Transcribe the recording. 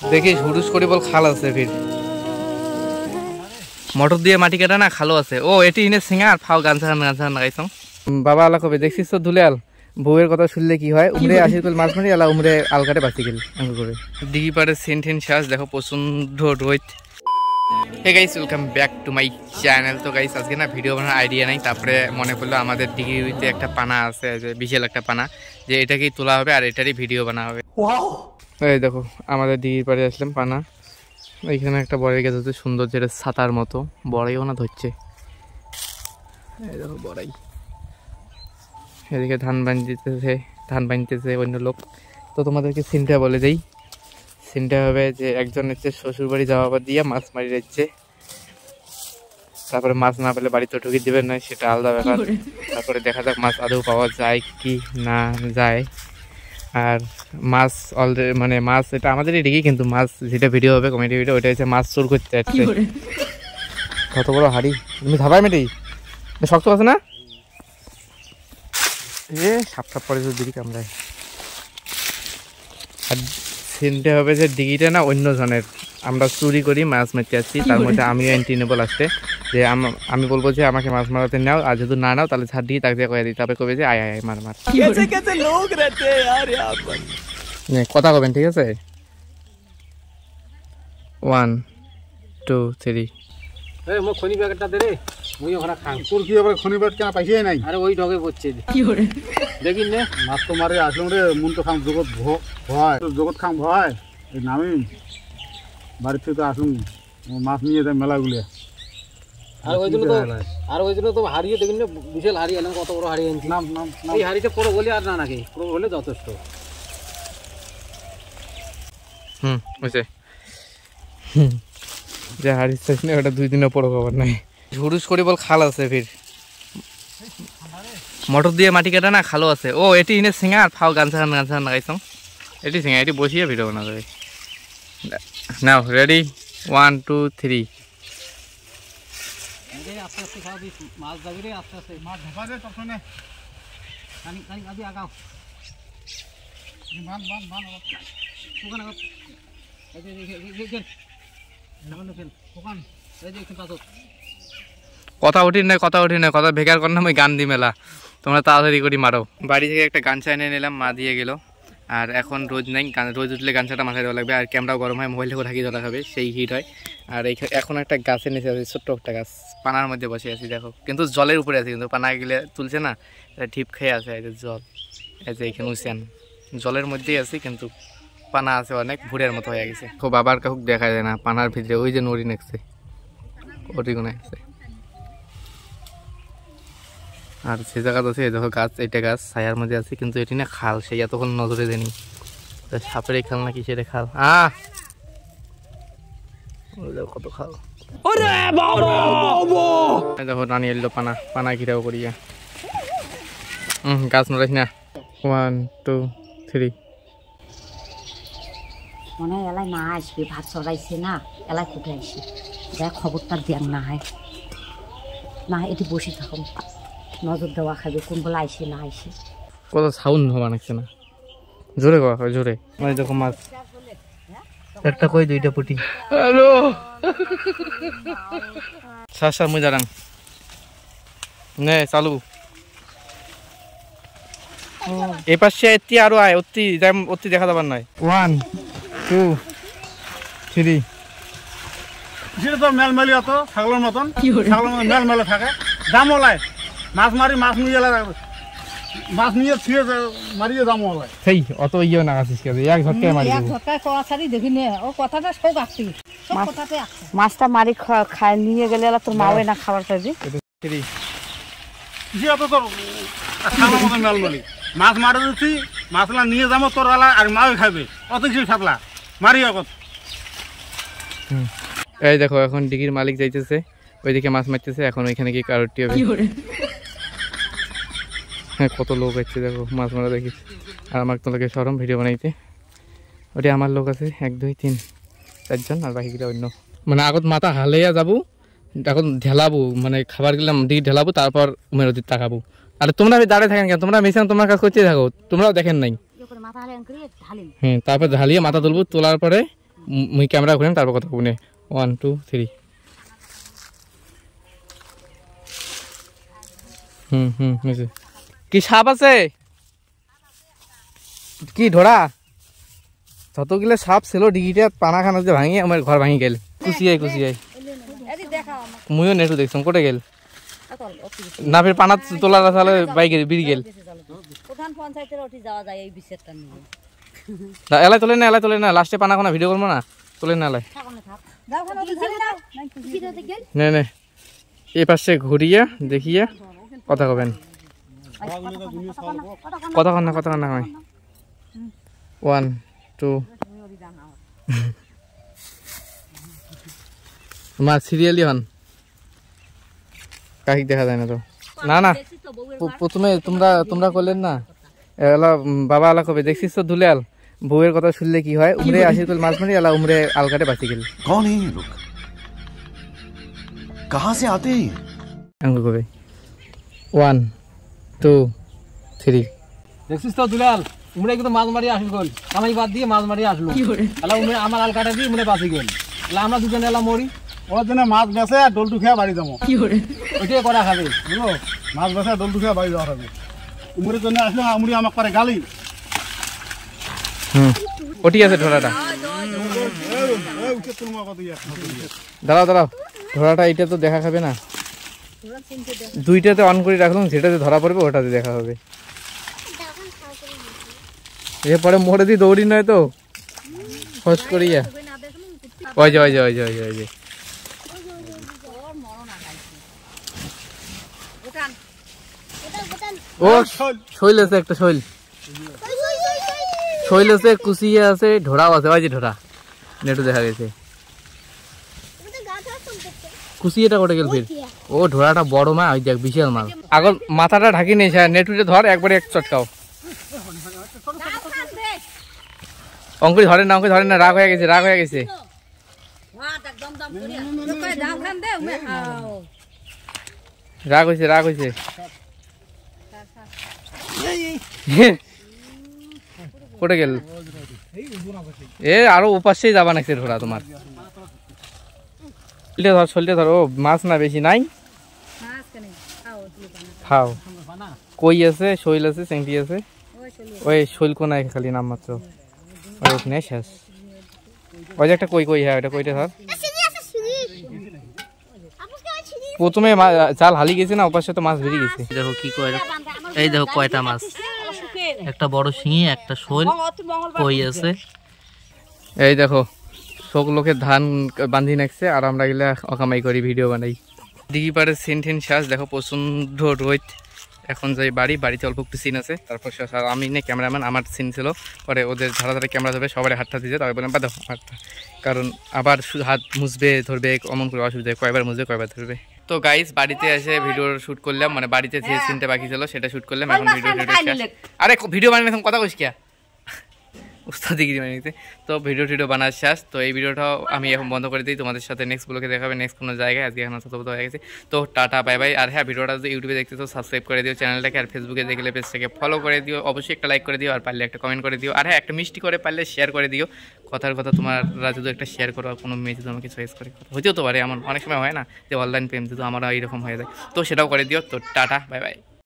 দেখিস হুডুস করে বল খাল আছে ফির মোটর দিয়ে মাটি কাটা না খালো আছে ও এটি ইনে সিঙ্গার ফাও গান লাগাইছ বাবা আলা কবে দেখছিস তো দুলে আল বউয়ের কথা শুনলে কি হয় উমরে আসির কল মাছ মারি আলা উমরে আলকাটে বাঁচি গেল অঙ্ক করে দিঘি পাড়ে সেন্টেন শ্বাস দেখো প্রচন্ড রোদ। Hey guys welcome back to my channel. তো গাইস আজকে না ভিডিও বানানোর আইডিয়া নাই, তারপরে মনে পড়লো আমাদের দিঘিতে একটা পানা আছে, যে বিশাল একটা পানা, যে এটাকেই তোলা হবে আর এটারই ভিডিও বানা হবে। এই দেখো আমাদের দিঘির পাড়ে আসলাম পানা, এইখানে একটা বড়াই গাছ আছে সুন্দর, যেটা ছাতার মতো বড়াইও না ধরছে। এই দেখো বড়াই, এদিকে ধান বানতেছে অন্য লোক। তো তোমাদেরকে সিনটা বলে দেই, সিনটা হবে যে একজন হচ্ছে শ্বশুর বাড়ি যাওয়া পর দিয়ে মাছ মারি যাচ্ছে, তারপরে মাছ না পেলে বাড়িতে ঢুকিয়ে দেবেন না, সেটা আলাদা ব্যাপার। তারপরে দেখা যাক মাছ আদৌ পাওয়া যায় কি না যায়। আর মাছ অলরেডি মানে মাছ এটা আমাদেরই ঠিকই, কিন্তু মাছ যেটা ভিডিও হবে কমেডি ভিডিও, ওইটা হচ্ছে মাছ চোর করতে যাচ্ছে। কত বড় হাড়ি, তুমি ধাবাই মেটি শক্ত আছে না, এ সাপ সাপ পরে দিদি কামড়ায়। আর সিনটা হবে যে দিঘিটা না অন্য জনের, আমরা চুরি করি মাছ মারতে যাচ্ছি, তার মধ্যে আমিও এন্ট্রি নেবো লাস্টে, যে আমি বলবো যে আমাকে মাছ মারাতে নাও, আর যদি না নাও তাহলে ছাড় দিয়ে তাকে দিয়ে কয়ে দিই, তারপরে কবে যে আয় আয় মার মার কথা কবেন, ঠিক আছে? 1 2 3। খনি প্যাকেটটা দে রে, মুই ওখানে খাই। তোর কি আবার খনি প্যাকেট কেন পাইছিস নাই? আরে ওই ডগে পড়ছে কি করে দেখিন নে, মাছ তো মারে আসলাম রে, মন তো খাম জগৎ ভয়, জগৎ খাম ভয়। এই নামি বাড়ি থেকে আসলাম, মাছ নিয়ে যায় মেলাগুলো। আর ওই জন্য তো হারিয়ে দেখিন না, বিশাল হারিয়ে এলাম, কত বড় হারিয়ে আনছি। নাম নাম এই হারিটা পুরো বলে আর না নাকি, পুরো বলে যথেষ্ট। বুঝছে যে হারিস না, ওটা 2 দিনের পর খবর নাই। হুড়ুস করে বল খাল আছে ফির মোটর দিয়ে মাটি কাটা না খালো আছে ও এটি ইনে সিঙ্গার ফাও গান লাগাইছ, এটি সিঙ্গার, এটি বসিয়ে ভিডিও বানা যাবে। নাও রেডি 1 2 3। আস্তে আস্তে খাওয়াবি, মাছ যাবি রে, আস্তে আস্তে মাছ ঢাকা দে তোর সামনে, কানি কানি আদি আগাও বান বান বান ওখানে এই যে দেখেন নামানো ফেল ওখান, এই যে একটু পাছত কথা উঠি না কথা বেকার কর না, আমি গান দি মেলা, তোমরা তাড়াতাড়ি করে মারো। বাড়ি থেকে একটা গান এনে নিলাম, মা দিয়ে গেল। আর এখন রোদ নাই, রোদ উঠলে গানছাটা মাথায় দেওয়া লাগবে, আর ক্যামেরাও গরম হয়, মোবাইল থেকে ঢাকি ধরা হবে, সেই হিট হয়। আর এখন একটা গাছের নিচে আছে, ছোট্ট একটা গাছ, পানার মধ্যে বসে আছি দেখো, কিন্তু জলের উপরে আছে, কিন্তু পানা গেলে তুলছে না, এটা ঢিপ খেয়ে আছে, এই যে জল, এই যে এখানে উসেন জলের মধ্যেই আছি, কিন্তু পানা আছে অনেক, ভুরের মতো হয়ে গেছে। খুব বাবার কাউকে দেখা যায় না পানার ভিতরে, ওই যে নড়ি নেকছে ওটিগুলো আছে। আর সে জায়গাতে আছে দেখো গাছ, এটা গাছ ছায়ার মধ্যে আছে, কিন্তু এটি না খাল, সেই এতক্ষণ নজরে দেনি, সাপের খাল নাকি সেটা খাল। কত খাল দেখো, টানি এলো পানা ঘিরাও করিয়া। গাছ নড়াইস না। 1 2 3। মনে হয় এলাই না আসবে, ভাত চড়াইছে না, এলাই কুটে আসি, যা খবরটা দেন না হয় না, এটি বসে থাকুন, নজর দেওয়া খাবে কোন বলে আইসে না আইসে। কত সাউন্ড হওয়া নাকছে না, জোরে কওয়া হয় জোরে। মানে দেখো মাছ একটা কই 2টা পুটি। হ্যালো সাসা মুই দাঁড়ান নে চালু, এই পাশে এতি আরো আয়, অতি দেখা যাবার নয়। 1 2 3। যেটা তো মেলমেলি অত ছাগলের মতন, ছাগলের মতন মেলমেলে থাকে, দাম ওলায় মাছ মারি, মাছ নিয়ে ছুঁয়ে মারিয়ে দাম ওলায়। সেই অত ইয়ে না আছিস কেন, এক ঝটকায় মারি দেব। দেখি নে ও কথাটা সব আসছি, মাছটা মারি খায় নিয়ে গেলে তোর মাও না খাবার পাবি। যেটা তো তোর ছাগলের মতন মেলমেলি, মাছ মারে দিচ্ছি, মাছলা নিয়ে যাবো তোর বেলা, আর মাও খাবে, অত কিছু থাকলা মারি কত। এই দেখো এখন দিঘির মালিক যাইতেছে, ওইদিকে মাছ মারতেছে, এখন ওইখানে কি কারোরটি হবে। হ্যাঁ কত লোক আছে দেখো মাছ মারা দেখি, আর আমার তোমাকে সরম ভিডিও বানাইতে, ওটা আমার লোক আছে 1 2 3 4 জন, আর বাকিগুলো অন্য। মানে আগত মাথা হালাইয়া যাবো, এখন ঢেলাবো, মানে খাবার গেলাম দিকে ঢেলাবো, তারপর উমের ওদিক তাকাবো। আর তোমরা দাঁড়িয়ে থাকেন কেন, তোমরা মিশন তোমার কাজ করতে থাকো, তোমরাও দেখেন নাই। তারপর ঢালিয়ে মাথা তুলবো, তোলার পরে মুই ক্যামেরা ঘুরেন তারপর কথা কব নে 1 2 3 হয়েছে কি সাপ আছে কি ঢোড়া যতগুলো সাপ ছিল ডিগিটা পানা খানা যে ভাঙি আমার ঘর ভাঙি গেল কুচিয়াই মুইও নেটু দেখছম কোটে গেল না ফের পানা তোলা তাহলে বাইকে বিড়ি গেল প্রধান পঞ্চায়েতের ওটি যাওয়া যায় এই বিষয়টা নিয়ে এলাই তোলে না লাস্টে পানা খানা ভিডিও করবো না তোলে না এলাই নে এই পাশে ঘুরিয়ে দেখিয়ে কথা কবেন কথা কন না হয় 1 2 তোমার সিরিয়ালি হন কাহিক দেখা যায় না তো না প্রথমে তোমরা করলেন না এলা বাবা আলা কবে দেখছিস তো দুলাল বউয়ের কথা শুনলে কি হয় উমরে আশিকুল মাছ মারি এলা উমরে আলকাটে বাঁচি গেল कौन है ये लोग कहां से आते हैं আঙ্গুল কবে 1 2 3 দেখছিস তো দুলাল উমরে কিন্তু মাছ মারি আসল গল কামাই বাদ দিয়ে মাছ মারি আসলো এলা উমরে আমার আল কাটা দিয়ে উমরে বাঁচি গেল এলা আমরা দুজন এলা মরি ওর জন্য মাছ বেছে আর ডলটু খেয়ে বাড়ি যাবো ওইটাই করা খাবে বুঝলো মাছ বেছে আর ডলটু খেয়ে বাড়ি যাওয়া হবে উমরের জন্য আসলে উমরি আমাকে করে গালি ওটি আছে ঢোড়াটা দাঁড়াও ঢোড়াটা এটা তো দেখা খাবে না দুইটাতে অন করে রাখলাম যেটাতে ধরা পড়বে ওটাতে দেখা হবে এরপরে মোড়ে দিয়ে দৌড়ি নয় তো খোঁজ করিয়া ওই যে ও শৈল আছে একটা শৈল আছে কুচিয়া আছে ঢোড়াও আছে ওই যে ঢোড়া নেটু দেখা গেছে কুচিয়াটা কোটে গেল ফির ও ঢোড়াটা বড় মা ওই দেখ বিশাল মাল আগর মাথাটা ঢাকি নেই নেটুতে ধর একবারে এক চটকাও অঙ্কুরি ধরেন না রাগ হয়ে গেছে রাগ হয়েছে কোটে গেল এ আরো উপাসেই যাবা নাকি ঢোড়া তোমার শরীরটা ধর ও মাছ না বেশি নাই খাও কই আছে শৈল আছে চেংটি আছে ওই শৈল কোনায় খালি নাম মাত্র ওখানে শেষ ওই যে একটা কই হ্যাঁ ওইটা কইটা ধর প্রথমে জাল হালি গেছে না ওপাশে তো মাছ বেরিয়ে গেছে দেখো কি কয়টা এই দেখো কয়টা মাছ একটা বড় শিঙি একটা শোল কই আছে এই দেখো সব লোকের ধান বাঁধি নাকছে আর আমরা গেলে অকামাই করি ভিডিও বানাই দিঘি পাড়ে সিন টিন শেষ দেখো প্রচন্ড রোদ এখন যাই বাড়িতে অল্প একটু সিন আছে তারপর আমি না ক্যামেরাম্যান আমার সিন ছিল পরে ওদের ধারা ক্যামেরা ধরবে সবাই হাতটা দিতে তবে বললাম বাদো হাতটা কারণ আবার হাত মুছবে ধরবে অমন করে অসুবিধা কয়বার মুছবে কয়বার ধরবে তো গাইস বাড়িতে এসে ভিডিও শুট করলাম মানে বাড়িতে যে সিনটা বাকি ছিল সেটা শুট করলাম এখন আরে ভিডিও বানানো কথা কইস কিয়া উস্তাদিগিরি বানিয়েছে তো ভিডিও বানার শেষ তো এই ভিডিওটাও আমি এখন বন্ধ করে দিই তোমাদের সাথে নেক্সট ব্লগে দেখাবে নেক্সট কোনো জায়গায় আজকে এখন সতর্ক হয়ে গেছে তো টাটা বাই বাই আর হ্যাঁ ভিডিওটা যদি ইউটিউবে দেখতে তো সাবস্ক্রাইব করে দিও চ্যানেলটাকে আর ফেসবুকে দেখলে পেজটাকে ফলো করে দিও অবশ্যই একটা লাইক করে দিও আর পারলে একটা কমেন্ট করে দিও আর হ্যাঁ একটা মিষ্টি করে পারলে শেয়ার করে দিও কথার কথা তোমরা যদি একটা শেয়ার করো কোনো মেয়ে যদি আমাকে চয়েস করে হতেও তো পারে এমন অনেক সময় হয় না যে অনলাইন প্রেম যদি আমার এইরকম হয়ে যায় তো সেটাও করে দিও তো টাটা বাই বাই